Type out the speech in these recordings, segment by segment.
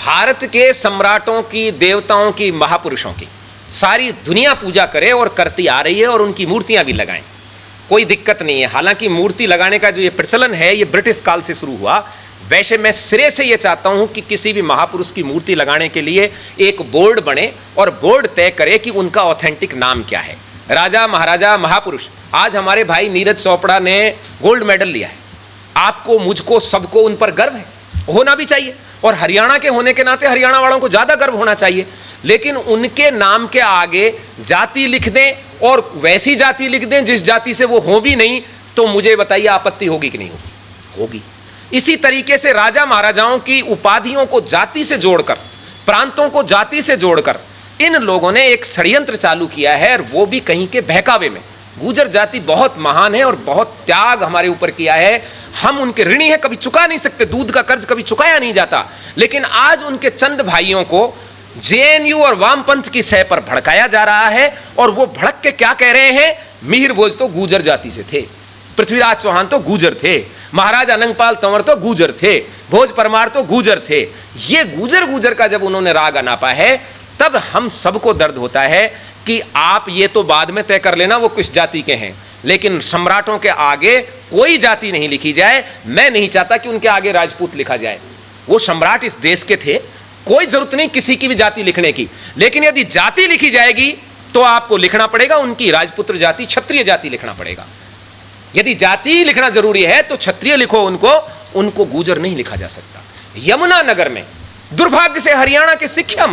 भारत के सम्राटों की, देवताओं की, महापुरुषों की सारी दुनिया पूजा करे और करती आ रही है और उनकी मूर्तियां भी लगाएं, कोई दिक्कत नहीं है। हालांकि मूर्ति लगाने का जो ये प्रचलन है ये ब्रिटिश काल से शुरू हुआ। वैसे मैं सिरे से ये चाहता हूं कि किसी भी महापुरुष की मूर्ति लगाने के लिए एक बोर्ड बने और बोर्ड तय करे कि उनका ऑथेंटिक नाम क्या है। राजा, महाराजा, महापुरुष, आज हमारे भाई नीरज चोपड़ा ने गोल्ड मेडल लिया है। आपको, मुझको, सबको उन पर गर्व है, होना भी चाहिए। और हरियाणा के होने के नाते हरियाणा वालों को ज़्यादा गर्व होना चाहिए। लेकिन उनके नाम के आगे जाति लिख दें और वैसी जाति लिख दें जिस जाति से वो हो भी नहीं, तो मुझे बताइए आपत्ति होगी कि नहीं होगी? होगी। इसी तरीके से राजा महाराजाओं की उपाधियों को जाति से जोड़कर, प्रांतों को जाति से जोड़कर इन लोगों ने एक षड्यंत्र चालू किया है, और वो भी कहीं के बहकावे में। गुर्जर जाति बहुत महान है और बहुत त्याग हमारे ऊपर किया है। हम उनके ऋणी हैं, कभी चुका नहीं सकते, दूध का कर्ज कभी चुकाया नहीं जाता। लेकिन आज उनके चंद भाइयों को जेएनयू और वामपंथ की सह पर भड़काया जा रहा है। और वो भड़क के क्या कह रहे हैं? मिहिर भोज तो गुर्जर जाति से थे, पृथ्वीराज चौहान तो गुर्जर थे, महाराज अनंगपाल तंवर तो गुर्जर थे, भोज परमार तो गुर्जर थे। ये गुर्जर का जब उन्होंने राग अनापा है, तब हम सबको दर्द होता है कि आप ये तो बाद में तय कर लेना वो किस जाति के हैं, लेकिन सम्राटों के आगे कोई जाति नहीं लिखी जाए। मैं नहीं चाहता कि उनके आगे राजपूत लिखा जाए। वो सम्राट इस देश के थे, कोई जरूरत नहीं किसी की भी जाति लिखने की। लेकिन यदि जाति लिखी जाएगी तो आपको लिखना पड़ेगा उनकी राजपुत्र जाति, क्षत्रिय जाति लिखना पड़ेगा। यदि जाति लिखना जरूरी है तो क्षत्रिय लिखो उनको गुर्जर नहीं लिखा जा सकता। यमुनानगर में दुर्भाग्य से हरियाणा के शिक्षा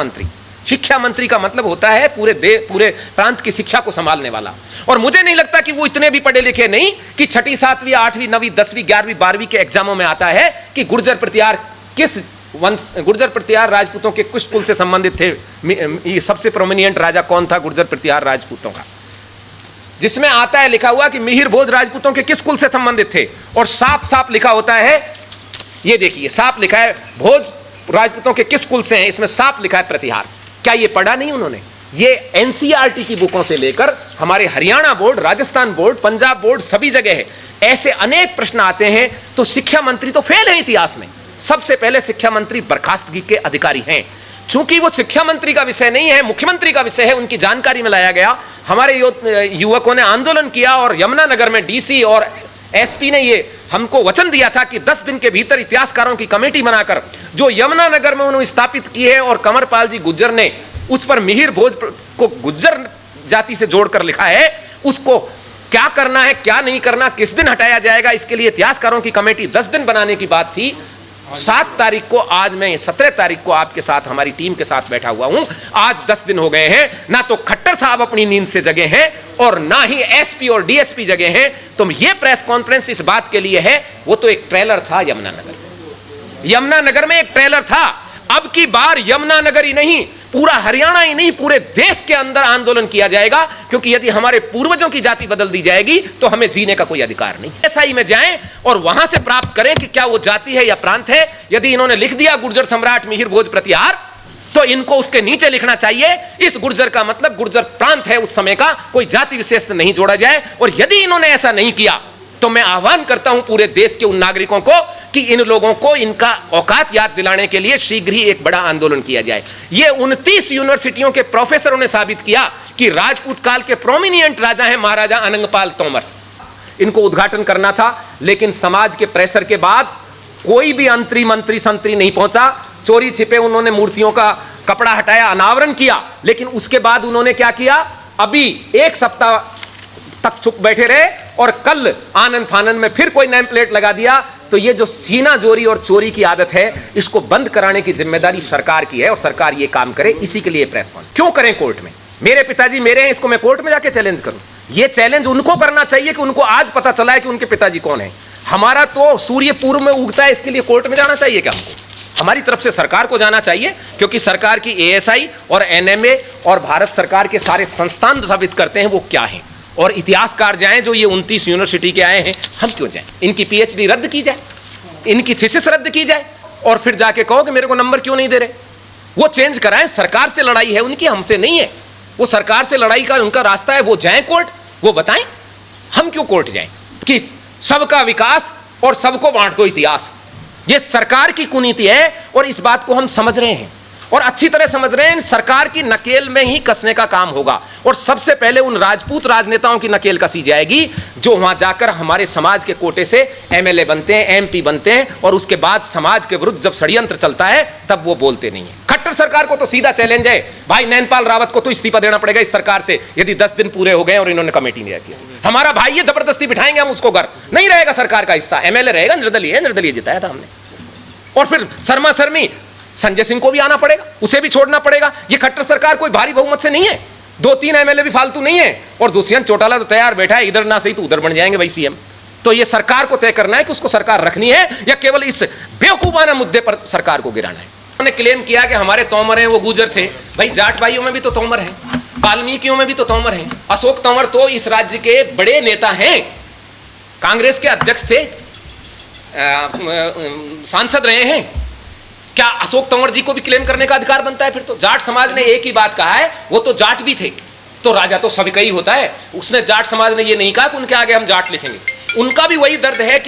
मंत्री का मतलब होता है पूरे प्रांत की शिक्षा को संभालने वाला। और मुझे नहीं लगता कि वो इतने भी पढ़े लिखे नहीं कि छठी, 7वीं, 8वीं, 9वीं, 10वीं, 11वीं, 12वीं के एग्जामों में आता है कि गुर्जर प्रतिहार राजपूतों के कुछ कुल से संबंधित थे। सबसे प्रोमिनिएंट राजा कौन था गुर्जर प्रतिहार राजपूतों का? जिसमें आता है लिखा हुआ कि मिहिर भोज राजपूतों के किस कुल से संबंधित थे, और साफ लिखा होता है, ये देखिए साफ लिखा है भोज राजपूतों के किस कुल से हैं, इसमें साफ लिखा है प्रतिहार। क्या ये पढ़ा नहीं उन्होंने? ये एनसीईआरटी की बुकों से लेकर हमारे Haryana board, Rajasthan board, Punjab board, सभी जगह है। ऐसे अनेक प्रश्न आते हैं। तो शिक्षा मंत्री तो फेल है इतिहास में। सबसे पहले शिक्षा मंत्री बर्खास्तगी के अधिकारी हैं। चूंकि वो शिक्षा मंत्री का विषय नहीं है, मुख्यमंत्री का विषय है, उनकी जानकारी में लाया गया। हमारे युवकों ने आंदोलन किया और यमुनानगर में डीसी और एसपी ने ये हमको वचन दिया था कि 10 दिन के भीतर इतिहासकारों की कमेटी बनाकर जो यमुनानगर में उन्होंने स्थापित की है, और कंवरपाल जी गुर्जर ने उस पर मिहिर भोज को गुर्जर जाति से जोड़कर लिखा है, उसको क्या करना है, क्या नहीं करना, किस दिन हटाया जाएगा, इसके लिए इतिहासकारों की कमेटी 10 दिन बनाने की बात थी। 7 तारीख को, आज मैं 17 तारीख को आपके साथ, हमारी टीम के साथ बैठा हुआ हूं। आज 10 दिन हो गए हैं। ना तो खट्टर साहब अपनी नींद से जगे हैं और ना ही एसपी और डीएसपी जगे हैं। तो ये प्रेस कॉन्फ्रेंस इस बात के लिए है, वो तो एक ट्रेलर था यमुनानगर में एक ट्रेलर था। अब की बार यमुनानगर ही नहीं, पूरा हरियाणा ही नहीं, पूरे देश के अंदर आंदोलन किया जाएगा। क्योंकि यदि हमारे पूर्वजों की जाति बदल दी जाएगी तो हमें जीने का कोई अधिकार नहीं। एसआई में जाएं और वहां से प्राप्त करें कि क्या वो जाति है या प्रांत है। यदि इन्होंने लिख दिया गुर्जर सम्राट मिहिर भोज प्रतिहार, तो इनको उसके नीचे लिखना चाहिए इस गुर्जर का मतलब गुर्जर प्रांत है उस समय का, कोई जाति विशेष नहीं जोड़ा जाए। और यदि इन्होंने ऐसा नहीं किया तो मैं आह्वान करता हूं पूरे देश के उन नागरिकों को कि इन लोगों को इनका औकात याद दिलाने के लिए शीघ्र ही एक बड़ा आंदोलन किया जाए। ये 29 यूनिवर्सिटियों के प्रोफेसरों ने साबित किया कि राजपूत काल के प्रोमिनिएंट राजा हैं महाराजा अनंगपाल तोमर। इनको उद्घाटन करना था, लेकिन समाज के प्रेशर के बाद कोई भी मंत्री संतरी नहीं पहुंचा। चोरी छिपे उन्होंने मूर्तियों का कपड़ा हटाया, अनावरण किया। लेकिन उसके बाद उन्होंने क्या किया? अभी 1 सप्ताह तक चुप बैठे रहे और कल आनंद फानन में फिर कोई नेम प्लेट लगा दिया। तो ये जो सीना जोरी और चोरी की आदत है, इसको बंद कराने की जिम्मेदारी सरकार की है और सरकार ये काम करे। इसी के लिए प्रेस कॉन्फ्रेंस क्यों करें कोर्ट में? मेरे पिताजी मेरे हैं, इसको मैं कोर्ट में जाके चैलेंज करूं? ये चैलेंज उनको करना चाहिए कि उनको आज पता चला है कि उनके पिताजी कौन है। हमारा तो सूर्य पूर्व में उगता है, इसके लिए कोर्ट में जाना चाहिए क्या हमको? हमारी तरफ से सरकार को जाना चाहिए, क्योंकि सरकार की एएसआई और एनएमए और भारत सरकार के सारे संस्थान साबित करते हैं वो क्या है। और इतिहासकार जाएं जो ये 29 यूनिवर्सिटी के आए हैं, हम क्यों जाएं? इनकी पीएचडी रद्द की जाए, इनकी थीसिस रद्द की जाए, और फिर जाके कहो कि मेरे को नंबर क्यों नहीं दे रहे। वो चेंज कराएं। सरकार से लड़ाई है उनकी, हमसे नहीं है। वो सरकार से लड़ाई का उनका रास्ता है, वो जाएं कोर्ट, वो बताएं। हम क्यों कोर्ट जाएं कि सबका विकास और सबको बांट दो इतिहास? ये सरकार की कुनीति है और इस बात को हम समझ रहे हैं और अच्छी तरह समझ रहे हैं। सरकार की नकेल में ही कसने का काम होगा और सबसे पहले उन राजपूत राजनेताओं की नकेल कसी जाएगी जो वहां जाकर हमारे समाज के कोटे से एमएलए बनते हैं, एमपी बनते हैं और उसके बाद समाज के विरुद्ध जब षड्यंत्र चलता है तब वो बोलते नहीं है। खट्टर सरकार को तो सीधा चैलेंज है, भाई नैनपाल रावत को तो इस्तीफा देना पड़ेगा इस सरकार से यदि 10 दिन पूरे हो गए और इन्होंने कमेटी नहीं रखी। हमारा भाई ये जबरदस्ती बिठाएंगे हम उसको घर, नहीं रहेगा सरकार का हिस्सा, एमएलए रहेगा, निर्दलीय जिताया था हमने। और फिर शर्मा शर्मी संजय सिंह को भी आना पड़ेगा, उसे भी छोड़ना पड़ेगा। ये खट्टर सरकार कोई भारी बहुमत से नहीं है, 2-3 एमएलए भी फालतू नहीं है और दुष्यंत चौटाला तो तैयार बैठा है, इधर ना सही तो उधर बन जाएंगे भाई सीएम। तो ये सरकार को तय करना है कि उसको सरकार रखनी है या केवल इस बेवकूफाना मुद्दे पर सरकार को गिराना है। उन्होंने क्लेम किया कि हमारे तोमर हैं वो गुर्जर थे, भाई जाट भाइयों में भी तो तोमर हैं, वाल्मीकियों में भी तो तोमर हैं। अशोक तंवर तो इस राज्य के बड़े नेता हैं, कांग्रेस के अध्यक्ष थे, सांसद रहे हैं। क्या अशोक तंवर जी को भी क्लेम करने का अधिकार बनता है? फिर तो जाट समाज ने एक ही बात कहा है, वो तो जाट भी थे, तो राजा तो सभी का ही होता है। उसने जाट समाज ने ये नहीं कहा कि उनके आगे हम जाट लिखेंगे। उनका भी वही दर्द है कि